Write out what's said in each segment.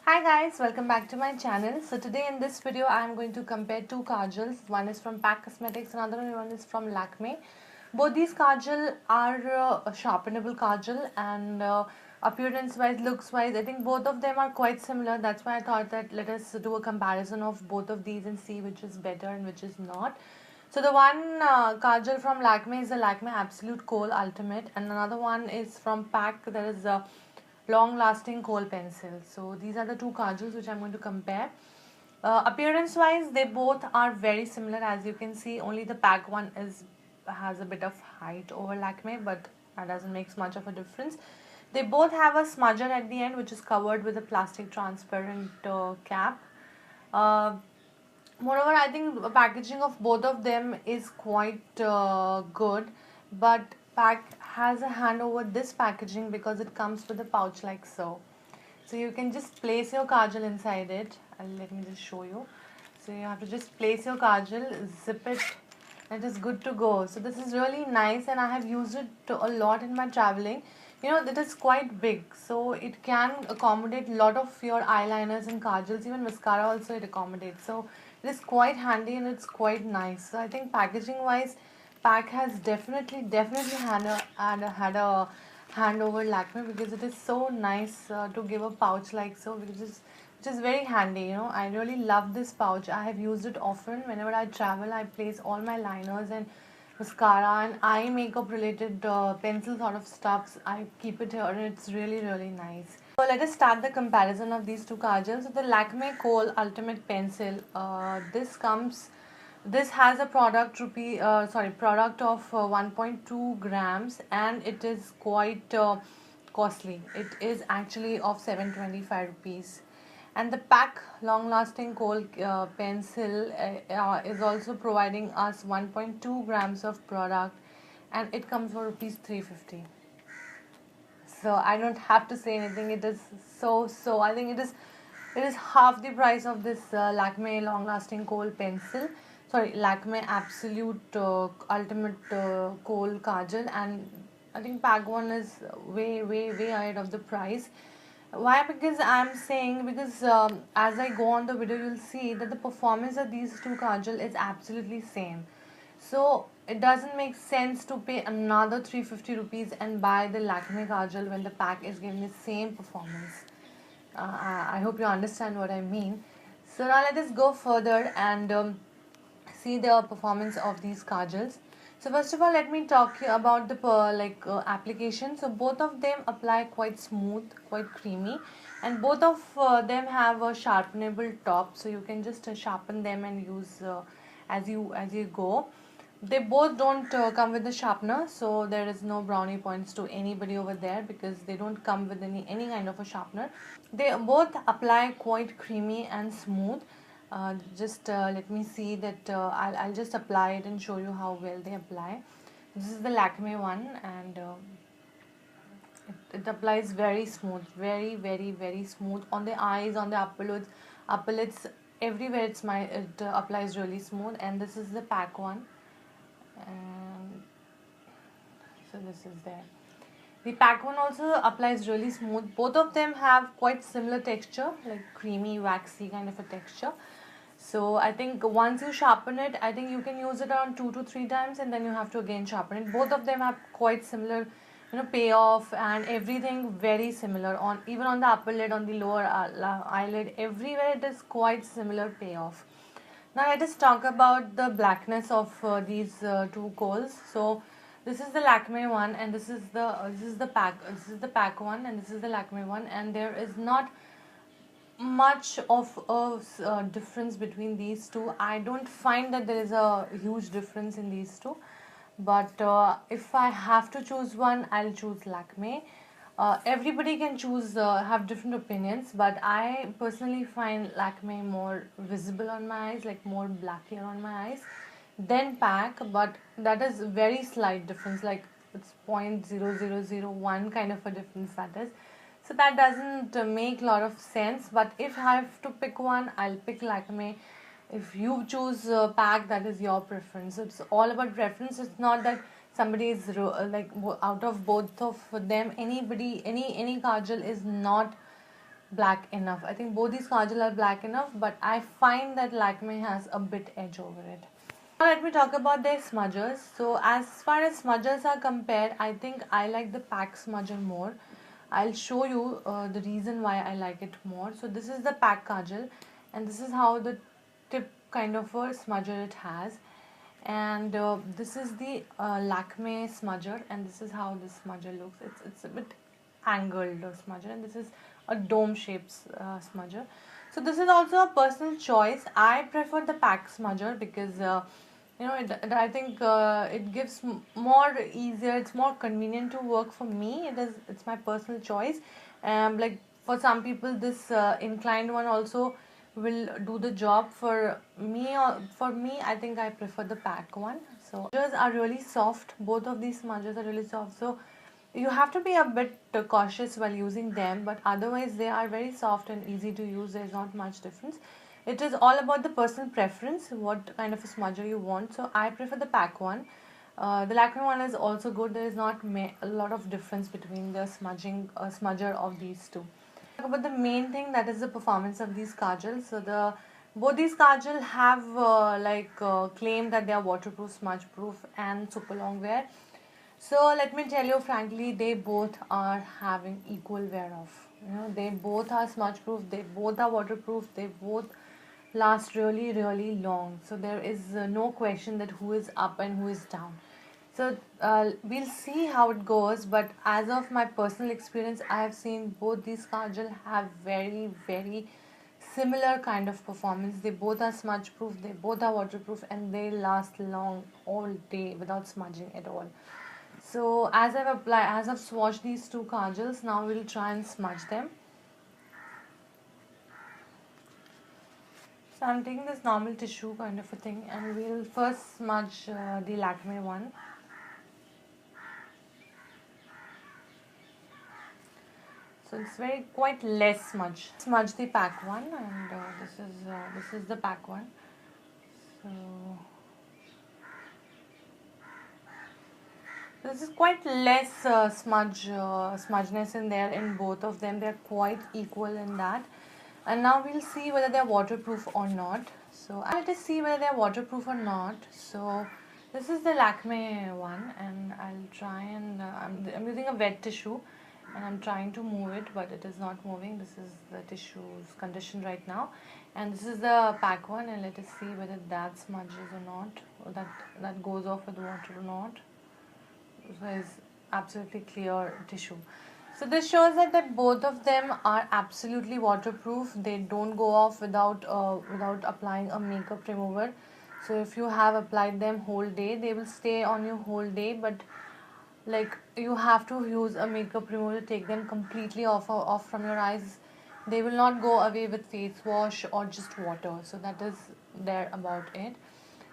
Hi guys, welcome back to my channel. So today in this video I am going to compare two kajals. One is from PAC Cosmetics, another one is from Lakme. Both these kajal are a sharpenable kajal and appearance wise, looks wise, I think both of them are quite similar. That's why I thought that let us do a comparison of both of these and see which is better and which is not. So the one kajal from Lakme is the Lakme Absolute Kohl Ultimate, and another one is from PAC, that is Long-Lasting Kohl Pencil. So these are the two kajals which I'm going to compare. Appearance wise, they both are very similar. As you can see, only the PAC one has a bit of height over Lakme, but that doesn't make much of a difference. They both have a smudger at the end, which is covered with a plastic transparent cap. Uh, Moreover, I think the packaging of both of them is quite good, but PAC has a hand over this packaging because it comes with a pouch like so. So you can just place your kajal inside it, and let me just show you. So you have to just place your kajal, zip it, and it is good to go. So this is really nice, and I have used it a lot in my traveling. You know, it is quite big, so it can accommodate a lot of your eyeliners and kajals, even mascara also it accommodates. So it is quite handy and it's quite nice. So I think packaging wise, PAC has definitely had a hand over Lakme, because it is so nice to give a pouch like so, which is very handy. You know, I really love this pouch. I have used it often. Whenever I travel, I place all my liners and mascara and eye makeup related pencil sort of stuffs. I keep it here and it's really nice. So let us start the comparison of these two kajals. So the Lakme Kohl Ultimate Pencil, this has a product of 1.2 grams, and it is quite costly. It is actually of 725 rupees. And the PAC long lasting Kohl pencil is also providing us 1.2 grams of product, and it comes for rupees 350. So I don't have to say anything. It is so I think it is half the price of this Lakme long lasting Kohl pencil. Sorry, Lakme Absolute Ultimate Kohl Kajal, and I think PAC one is way ahead of the price. Why? Because I'm saying, because as I go on the video, you'll see that the performance of these two kajal is absolutely same. So it doesn't make sense to pay another 350 rupees and buy the Lakme kajal when the PAC is giving the same performance. I hope you understand what I mean. So now let us go further and see the performance of these kajals. So first of all, let me talk you about the application. So both of them apply quite smooth, quite creamy, and both of them have a sharpenable top. So you can just sharpen them and use as you go. They both don't come with the sharpener, so there is no brownie points to anybody over there, because they don't come with any kind of a sharpener. They both apply quite creamy and smooth. Just let me see that I'll just apply it and show you how well they apply. This is the Lakme one, and it applies very smooth, very smooth on the eyes, on the upper lids, everywhere. It applies really smooth. And this is the PAC one, and so this is there. The PAC one also applies really smooth. Both of them have quite similar texture, like creamy, waxy kind of a texture. So I think once you sharpen it, I think you can use it around 2 to 3 times, and then you have to again sharpen it. Both of them have quite similar, payoff and everything very similar. On even on the upper lid, on the lower eyelid, everywhere it is quite similar payoff. Now let us talk about the blackness of these two kohls. So this is the Lakme one, and this is the PAC one, and this is the Lakme one, and there is not much of a difference between these two. I don't find that there is a huge difference in these two, but if I have to choose one, I'll choose Lakme. Everybody can choose, have different opinions, but I personally find Lakme more visible on my eyes, like more black here on my eyes, than PAC. But that is very slight difference, like it's 0.0001 kind of a difference that is. So that doesn't make a lot of sense. But if I have to pick one, I'll pick Lakme. If you choose PAC, that is your preference. It's all about preference. It's not that somebody is out of both of them, any kajal is not black enough. I think both these kajal are black enough, but I find that Lakme has a bit edge over it. Now let me talk about their smudgers. So as far as smudgers are compared, I think I like the PAC smudger more. I'll show you the reason why I like it more. So this is the PAC kajal, and this is how the tip kind of a smudger it has. And this is the Lakme smudger, and this is how this smudger looks. It's a bit angled smudger, and this is a dome shaped smudger. So this is also a personal choice. I prefer the PAC smudger because I think it gives more easier. It's more convenient to work for me. It's my personal choice. Like for some people, this inclined one also will do the job. For me, I think I prefer the PAC one. So smudgers are really soft. Both of these smudgers are really soft. So you have to be a bit cautious while using them, but otherwise they are very soft and easy to use. There's not much difference. It is all about the personal preference, what kind of a smudger you want. So I prefer the PAC one. The Lakme one is also good. There is not a lot of difference between the smudger of these two. Talk about the main thing, that is the performance of these kajals. So both these kajal have claim that they are waterproof, smudge proof, and super long wear. So let me tell you frankly, they both are having equal wear off. They both are smudge proof, they both are waterproof, they both last really long. So there is no question that who is up and who is down. So we'll see how it goes, but as of my personal experience, I have seen both these kajal have very similar kind of performance. They both are smudge proof, they both are waterproof, and they last long all day without smudging at all. So as I've swatched these two kajals, now we'll try and smudge them. So I'm taking this normal tissue kind of a thing, and we'll first smudge the Lakme one. So it's quite less smudge. Smudge the PAC one, and this is the PAC one. So this is quite less smudgeness in there in both of them. They're quite equal in that. And now we'll see whether they're waterproof or not. So I'll just see whether they're waterproof or not. So this is the Lakme one, and I'll try and I'm using a wet tissue, and I'm trying to move it, but it is not moving. This is the tissue's condition right now, and this is the PAC one, and let us see whether that smudges or not, or that goes off with water or not. So it's absolutely clear tissue. So this shows that both of them are absolutely waterproof. They don't go off without applying a makeup remover. So if you have applied them whole day, they will stay on you whole day. But like you have to use a makeup remover to take them completely off from your eyes. They will not go away with face wash or just water. So that is there about it.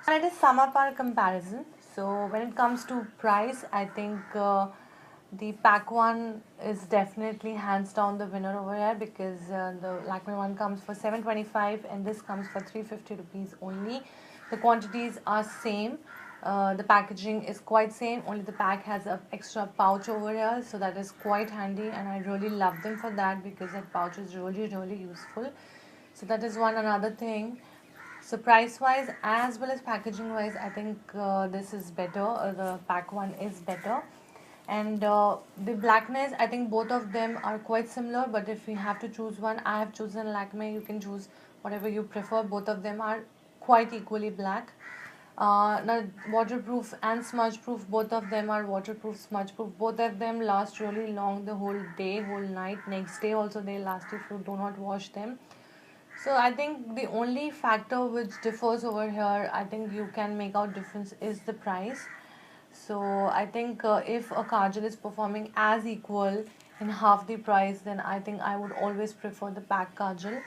So let us sum up our comparison. So when it comes to price, I think the PAC one is definitely hands down the winner over here, because the Lakme one comes for 725 and this comes for 350 rupees only. The quantities are same. The packaging is quite same, only the PAC has an extra pouch over here, so that is quite handy, and I really love them for that, because that pouch is really useful. So that is another thing. So price wise as well as packaging wise, I think this is better. The PAC one is better. And the blackness, I think both of them are quite similar, but if we have to choose one, I have chosen Lakme. You can choose whatever you prefer. Both of them are quite equally black. Now waterproof and smudge proof, both of them are waterproof, smudge proof. Both of them last really long, the whole day, whole night. Next day also they last if you do not wash them. So I think the only factor which differs over here, I think you can make out difference, is the price. So I think if a kajal is performing as equal in half the price, then I think I would always prefer the PAC kajal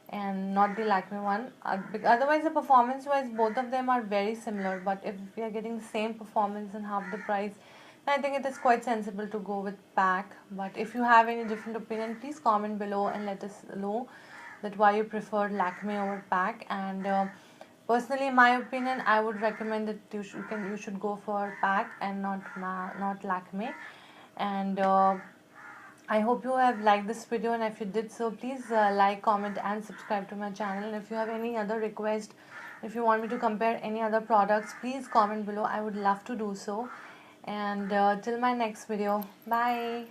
and not the Lakme one. Otherwise, the performance wise, both of them are very similar. But if we are getting the same performance in half the price, then I think it is quite sensible to go with PAC. But if you have any different opinion, please comment below and let us know that why you prefer Lakme over PAC. And personally, in my opinion, I would recommend that you should go for PAC and not Lakme. And I hope you have liked this video, and if you did so, please like, comment and subscribe to my channel. And if you have any other request, if you want me to compare any other products, please comment below. I would love to do so. And till my next video, bye.